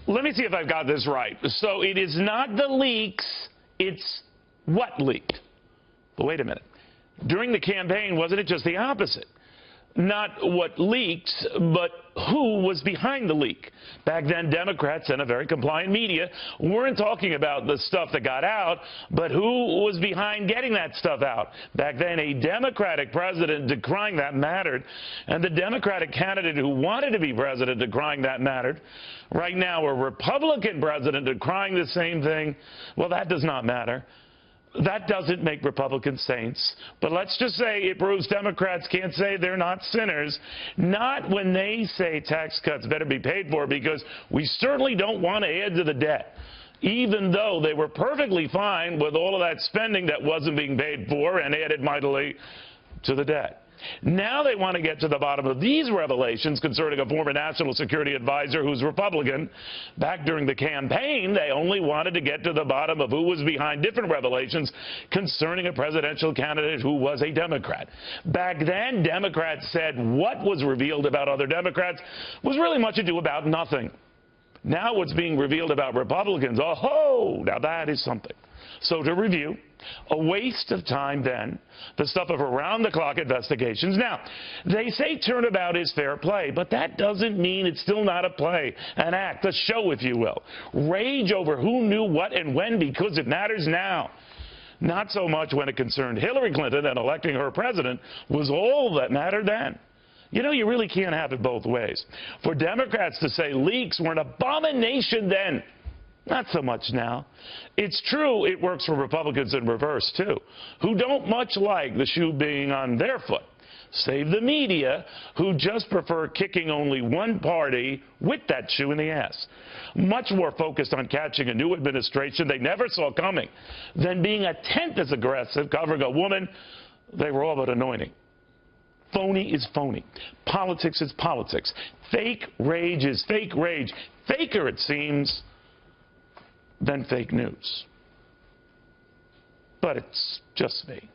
Let me see if I've got this right. So it is not the leaks, it's what leaked. But wait a minute. During the campaign, wasn't it just the opposite? Not what leaked, but who was behind the leak. Back then, Democrats and a very compliant media weren't talking about the stuff that got out, but who was behind getting that stuff out. Back then, a Democratic president decrying that mattered, and the Democratic candidate who wanted to be president decrying that mattered. Right now, a Republican president decrying the same thing, well, that does not matter. That doesn't make Republicans saints. But let's just say it proves Democrats can't say they're not sinners. Not when they say tax cuts better be paid for, because we certainly don't want to add to the debt, even though they were perfectly fine with all of that spending that wasn't being paid for and added mightily to the debt. Now they want to get to the bottom of these revelations concerning a former national security advisor who's Republican. Back during the campaign, they only wanted to get to the bottom of who was behind different revelations concerning a presidential candidate who was a Democrat. Back then, Democrats said what was revealed about other Democrats was really much ado about nothing. Now what's being revealed about Republicans, oh, now that is something. So to review, a waste of time then, the stuff of around-the-clock investigations. Now, they say turnabout is fair play, but that doesn't mean it's still not a play, an act, a show, if you will. Rage over who knew what and when because it matters now. Not so much when it concerned Hillary Clinton and electing her president was all that mattered then. You know, you really can't have it both ways. For Democrats to say leaks were an abomination then, not so much now. It's true it works for Republicans in reverse, too, who don't much like the shoe being on their foot. Save the media, who just prefer kicking only one party with that shoe in the ass. Much more focused on catching a new administration they never saw coming than being a tenth as aggressive covering a woman they were all but anointing. Phony is phony. Politics is politics. Fake rage is fake rage. Faker, it seems, than fake news. But it's just me.